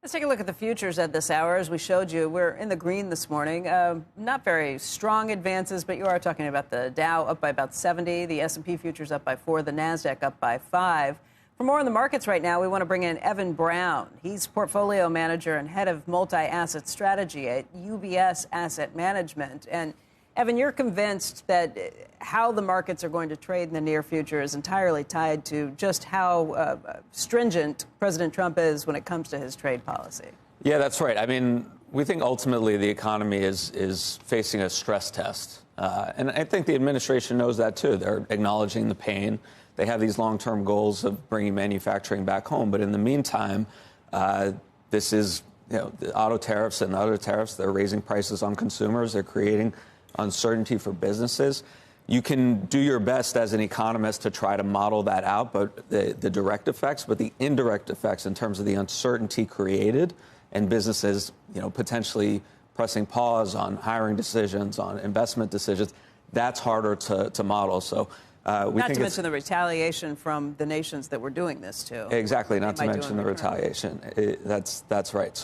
Let's take a look at the futures at this hour. As we showed you, we're in the green this morning. Not very strong advances, but you are talking about the Dow up by about 70, the S&P futures up by 4, the NASDAQ up by 5. For more on the markets right now, we want to bring in Evan Brown. He's portfolio manager and head of multi-asset strategy at UBS Asset Management. And Evan, you're convinced that how the markets are going to trade in the near future is entirely tied to just how stringent President Trump is when it comes to his trade policy. Yeah, that's right. I mean, we think ultimately the economy is facing a stress test. And I think the administration knows that, too. They're acknowledging the pain. They have these long-term goals of bringing manufacturing back home. But in the meantime, this is, the auto tariffs and other tariffs. They're raising prices on consumers. They're creating uncertainty for businesses. You can do your best as an economist to try to model that out, but the direct effects, but the indirect effects in terms of the uncertainty created and businesses, potentially pressing pause on hiring decisions, on investment decisions, that's harder to model. So we not think to mention the retaliation from the nations that we're doing this to. Exactly, not to mention the retaliation. That's right.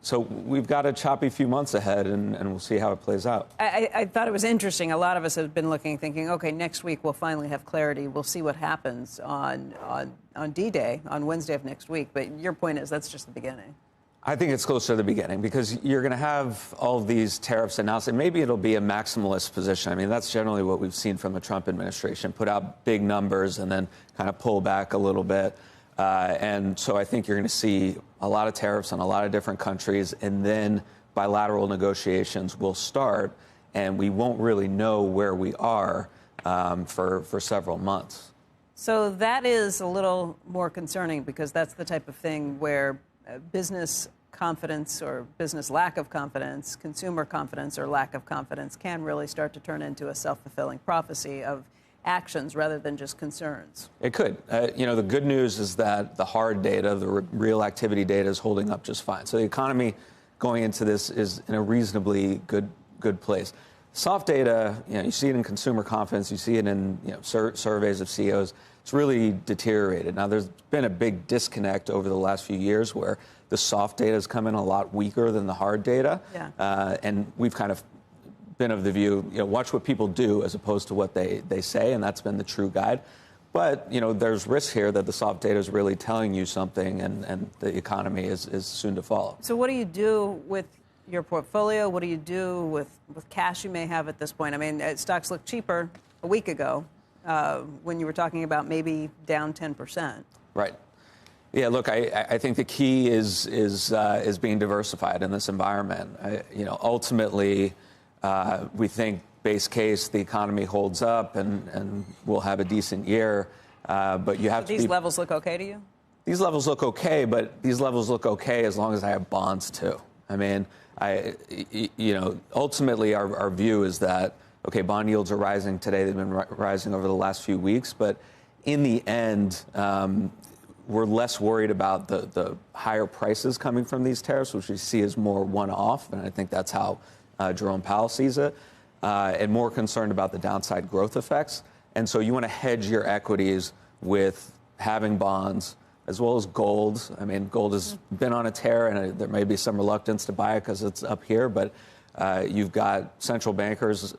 So we've got a choppy few months ahead, and we'll see how it plays out. I thought it was interesting. A lot of us have been thinking, okay, next week we'll finally have clarity. We'll see what happens on D-Day, on Wednesday of next week. But your point is that's just the beginning. I think it's closer to the beginning because you're going to have all of these tariffs announced, and maybe it'll be a maximalist position. I mean, that's generally what we've seen from the Trump administration, put out big numbers and then kind of pull back a little bit. And so I think you're going to see a lot of tariffs on a lot of different countries, and then bilateral negotiations will start, and we won't really know where we are for several months. So that is a little more concerning because that's the type of thing where business confidence or business lack of confidence, consumer confidence or lack of confidence can really start to turn into a self-fulfilling prophecy of actions rather than just concerns. It could. The good news is that the hard data, the real activity data is holding up just fine. So the economy going into this is in a reasonably good place. Soft data, you see it in consumer confidence, you see it in surveys of CEOs. It's really deteriorated. Now, there's been a big disconnect over the last few years where the soft data has come in a lot weaker than the hard data. Yeah. And we've kind of been of the view, watch what people do as opposed to what they say, and that's been the true guide. But, there's risk here that the soft data is really telling you something, and the economy is soon to follow. So what do you do with your portfolio? What do you do with cash you may have at this point? I mean, stocks look cheaper a week ago when you were talking about maybe down 10%. Right. Yeah, look, I think the key is being diversified in this environment. Ultimately, we think base case, the economy holds up and we'll have a decent year. But you have to. These levels look okay to you? These levels look okay, but these levels look okay as long as I have bonds too. I mean, ultimately our view is that, okay, bond yields are rising today. They've been rising over the last few weeks. But in the end, we're less worried about the higher prices coming from these tariffs, which we see as more one-off. And I think that's how Jerome Powell sees it, and more concerned about the downside growth effects. And so you want to hedge your equities with having bonds as well as gold. I mean, gold has been on a tear, and there may be some reluctance to buy it because it's up here. But you've got central bankers,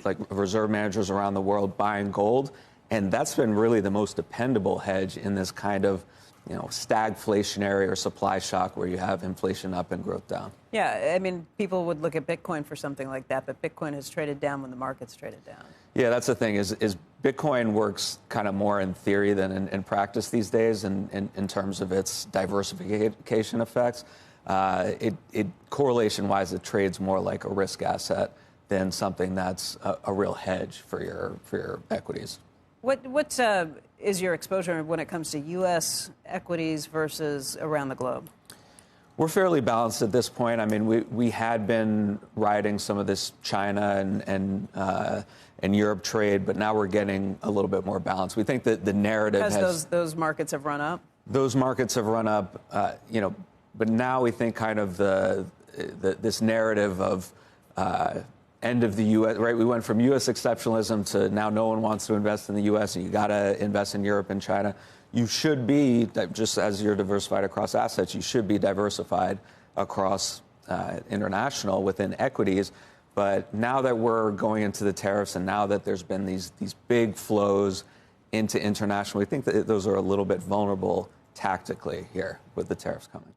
like reserve managers around the world, buying gold. And that's been really the most dependable hedge in this kind of stagflationary or supply shock where you have inflation up and growth down. Yeah, I mean, people would look at Bitcoin for something like that, but Bitcoin has traded down when the market's traded down. Yeah, that's the thing, is Bitcoin works kind of more in theory than in practice these days in terms of its diversification effects. Correlation-wise, it trades more like a risk asset than something that's a real hedge for your equities. What is your exposure when it comes to U.S. equities versus around the globe? We're fairly balanced at this point. I mean, we had been riding some of this China and Europe trade, but now we're getting a little bit more balance. We think that the narrative because those markets have run up. Those markets have run up, but now we think kind of this narrative of end of the U.S., right? We went from U.S. exceptionalism to now no one wants to invest in the U.S. and you got to invest in Europe and China. you should be, just as you're diversified across assets, you should be diversified across international within equities. But now that we're going into the tariffs and now that there's been these big flows into international, we think that those are a little bit vulnerable tactically here with the tariffs coming.